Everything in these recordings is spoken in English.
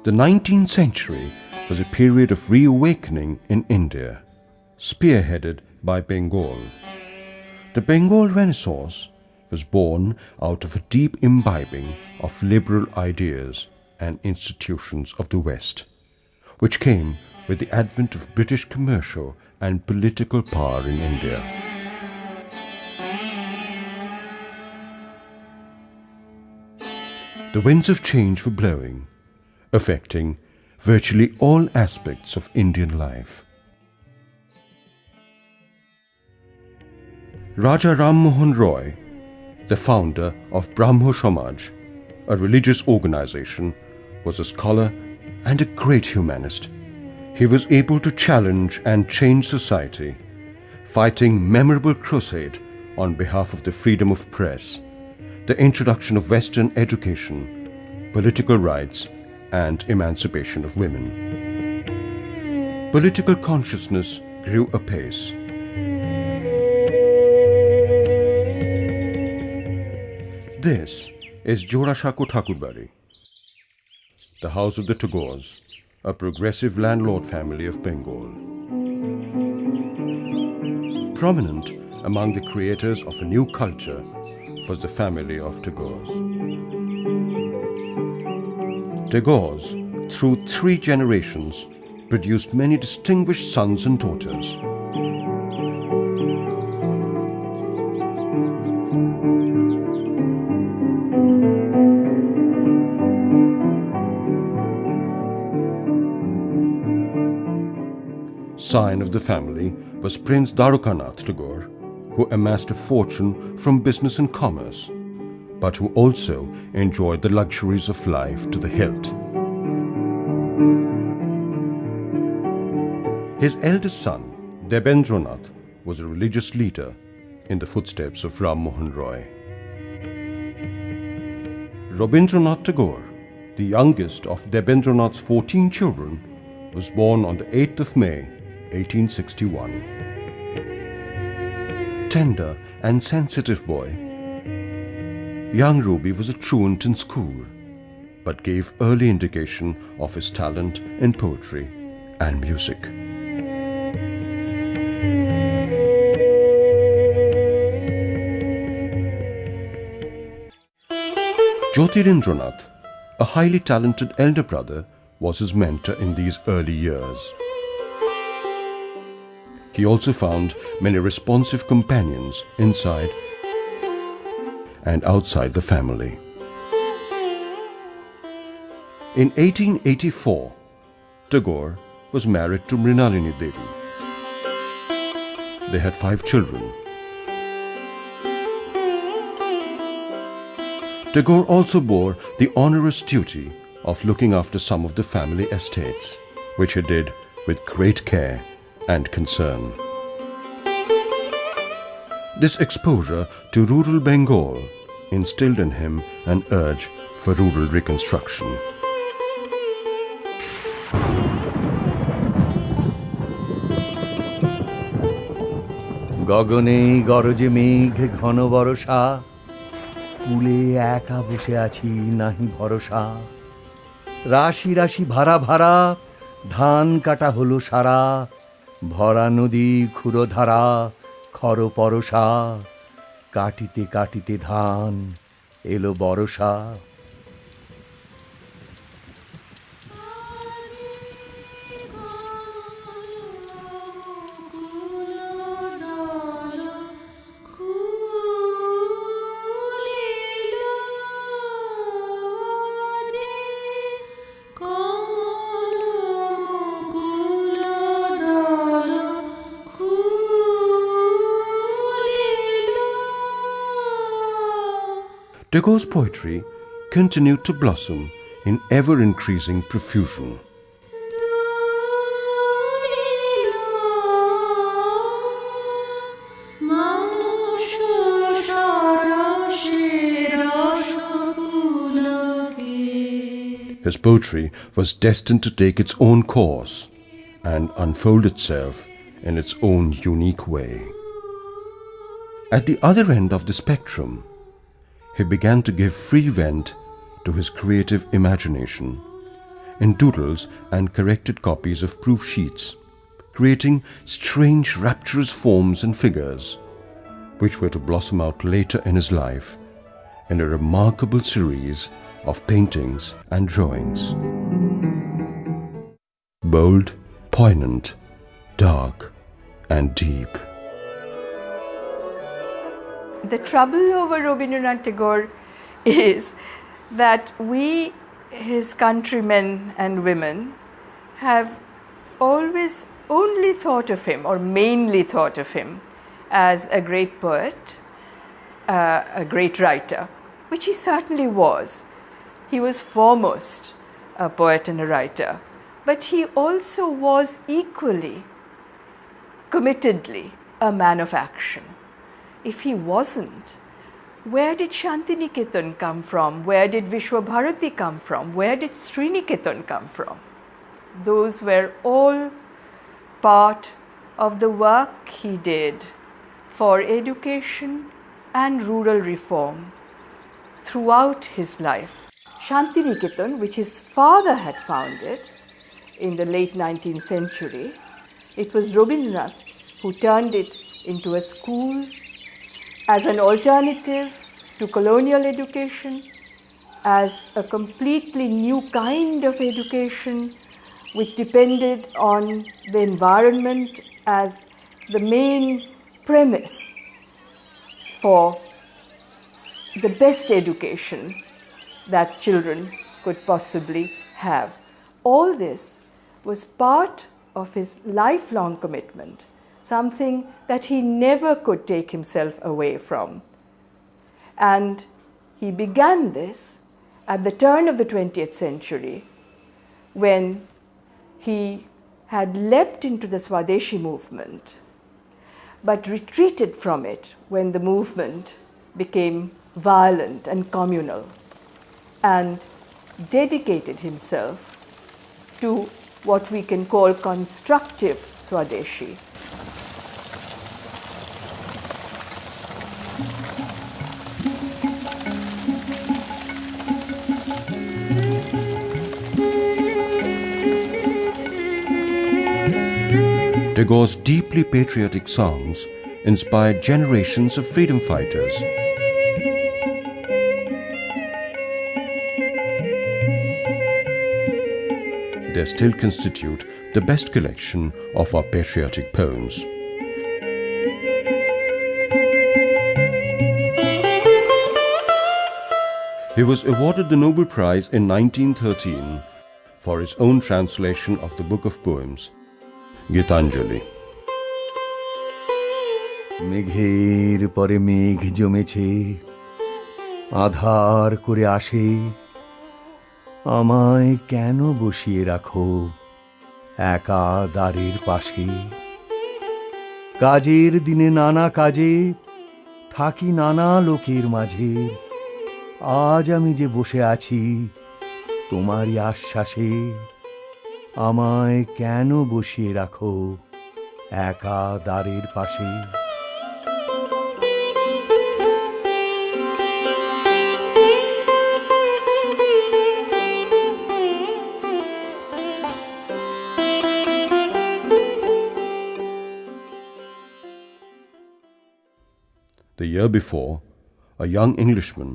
The 19th century was a period of reawakening in India, spearheaded by Bengal. The Bengal Renaissance was born out of a deep imbibing of liberal ideas and institutions of the West, which came with the advent of British commercial and political power in India. The winds of change were blowing, affecting virtually all aspects of Indian life. Raja Ram Mohan Roy, the founder of Brahmo Samaj, a religious organization, was a scholar and a great humanist. He was able to challenge and change society, fighting memorable crusade on behalf of the freedom of press, the introduction of Western education, political rights, and emancipation of women. Political consciousness grew apace. This is Jorasanko Thakurbari, the house of the Tagores, a progressive landlord family of Bengal. Prominent among the creators of a new culture was the family of Tagores. Tagores, through 3 generations, produced many distinguished sons and daughters. Scion of the family was Prince Rabindranath Tagore, who amassed a fortune from business and commerce, but who also enjoyed the luxuries of life to the hilt. His eldest son, Rabindranath, was a religious leader in the footsteps of Ram Mohan Roy. Rabindranath Tagore, the youngest of Rabindranath's 14 children, was born on the 8th of May, 1861. Tender and sensitive boy, young Ruby was a truant in school, but gave early indication of his talent in poetry and music. Jyotirindranath, a highly talented elder brother, was his mentor in these early years. He also found many responsive companions inside and outside the family. In 1884, Tagore was married to Mrinalini Devi. They had 5 children. Tagore also bore the onerous duty of looking after some of the family estates, which he did with great care and concern. This exposure to rural Bengal instilled in him an urge for rural reconstruction. গগনে গরজে মেঘ ঘন বরষা, কুলে একা বসে আছি নাহি ভরসা। রাশি রাশি ভাড়া ভাড়া, ধান কাটা হলো সারা, ভরা নদী ক্ষুরধারা, খর পরশা, কাটিতে কাটিতে ধান এলো বরষা। Tagore's poetry continued to blossom in ever-increasing profusion. His poetry was destined to take its own course and unfold itself in its own unique way. At the other end of the spectrum, he began to give free vent to his creative imagination in doodles and corrected copies of proof sheets, creating strange rapturous forms and figures, which were to blossom out later in his life in a remarkable series of paintings and drawings. Bold, poignant, dark, and deep. The trouble over Rabindranath Tagore is that we, his countrymen and women, have always only thought of him, or mainly thought of him, as a great poet, a great writer, which he certainly was. He was foremost a poet and a writer, but he also was equally, committedly, a man of action. If he wasn't, where did Shantiniketan come from? Where did Vishwabharati come from? Where did Sriniketan come from? Those were all part of the work he did for education and rural reform throughout his life. Shantiniketan, which his father had founded in the late 19th century, it was Rabindranath who turned it into a school as an alternative to colonial education, as a completely new kind of education which depended on the environment as the main premise for the best education that children could possibly have. All this was part of his lifelong commitment, something that he never could take himself away from. And he began this at the turn of the 20th century, when he had leapt into the Swadeshi movement, but retreated from it when the movement became violent and communal, and dedicated himself to what we can call constructive Swadeshi. Tagore's deeply patriotic songs inspired generations of freedom fighters. They still constitute the best collection of our patriotic poems. He was awarded the Nobel Prize in 1913 for his own translation of the book of poems, Gitanjali. মেঘের পরে মেঘ জমেছে, আধার করে আসে, আমায় কেন বসিয়ে রাখো একা দ্বারের পাশে। কাজের দিনে নানা কাজে থাকি নানা লোকের মাঝে, আজ আমি যে বসে আছি তোমারই আশ্বাসে, আমায় কেন বসিয়ে রাখো একা দ্বারের পাশে। The year before, a young Englishman,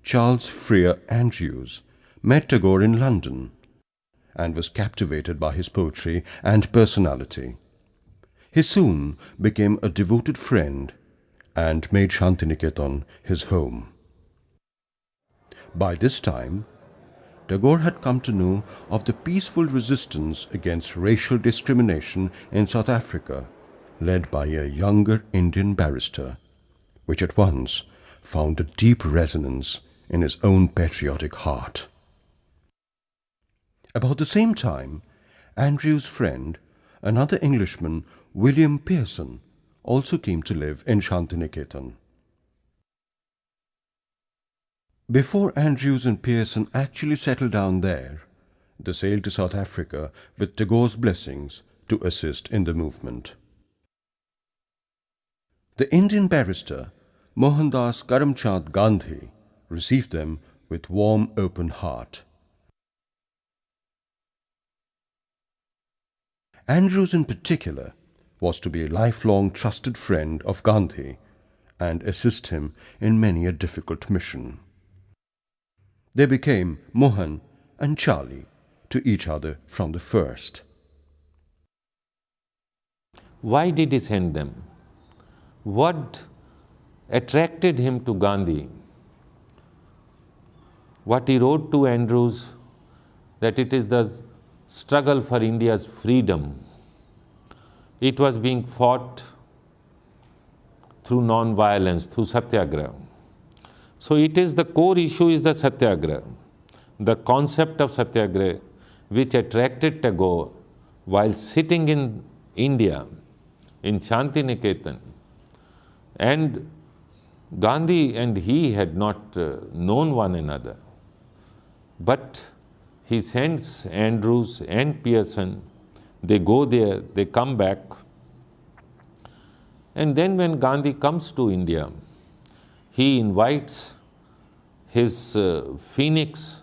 Charles Freer Andrews, met Tagore in London and was captivated by his poetry and personality. He soon became a devoted friend and made Shantiniketan his home. By this time, Tagore had come to know of the peaceful resistance against racial discrimination in South Africa, led by a younger Indian barrister, which at once found a deep resonance in his own patriotic heart. About the same time, Andrew's friend, another Englishman, William Pearson, also came to live in Shantiniketan. Before Andrews and Pearson actually settled down there, they sailed to South Africa with Tagore's blessings to assist in the movement. The Indian barrister, Mohandas Karamchand Gandhi, received them with warm, open heart. Andrews in particular was to be a lifelong trusted friend of Gandhi and assist him in many a difficult mission. They became Mohan and Charlie to each other from the first. Why did he send them? What attracted him to Gandhi? What he wrote to Andrews, that it is the struggle for India's freedom. It was being fought through non-violence, through satyagraha. So it is the core issue is the satyagraha, the concept of satyagraha which attracted Tagore while sitting in India, in Shantiniketan. And Gandhi and he had not known one another. But he sends Andrews and Pearson, they go there, they come back. And then when Gandhi comes to India, he invites his Phoenix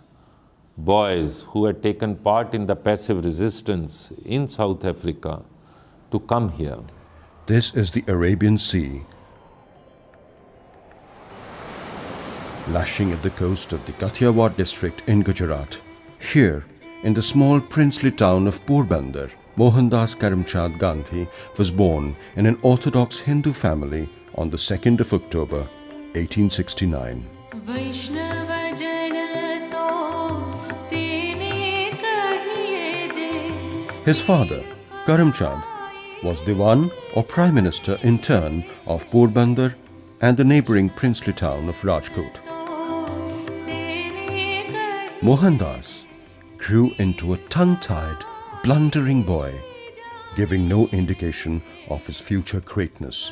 boys who had taken part in the passive resistance in South Africa to come here. This is the Arabian Sea, lashing at the coast of the Kathiawar district in Gujarat. Here, in the small princely town of Porbandar, Mohandas Karamchand Gandhi was born in an orthodox Hindu family on the 2nd of October, 1869. His father, Karamchand, was Diwan or Prime Minister in turn of Porbandar and the neighbouring princely town of Rajkot. Mohandas grew into a tongue-tied, blundering boy, giving no indication of his future greatness.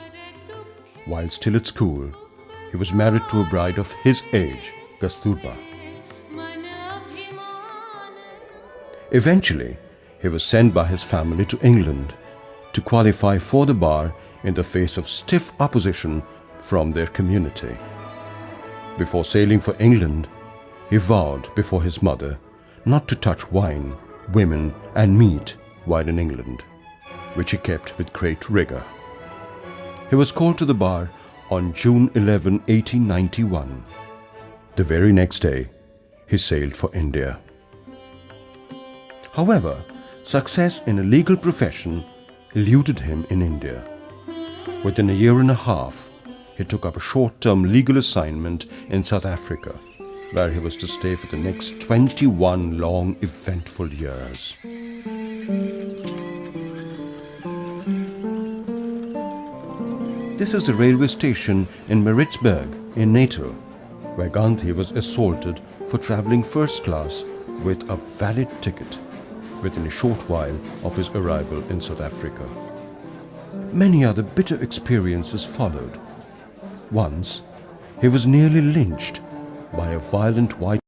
While still at school, he was married to a bride of his age, Kasturba. Eventually, he was sent by his family to England to qualify for the bar in the face of stiff opposition from their community. Before sailing for England, he vowed before his mother not to touch wine, women and meat while in England, which he kept with great rigour. He was called to the bar on June 11, 1891. The very next day, he sailed for India. However, success in a legal profession eluded him in India. Within a year and a half, he took up a short-term legal assignment in South Africa, where he was to stay for the next 21 long, eventful years. This is the railway station in Maritzburg in Natal, where Gandhi was assaulted for travelling first class with a valid ticket within a short while of his arrival in South Africa. Many other bitter experiences followed. Once, he was nearly lynched by a violent white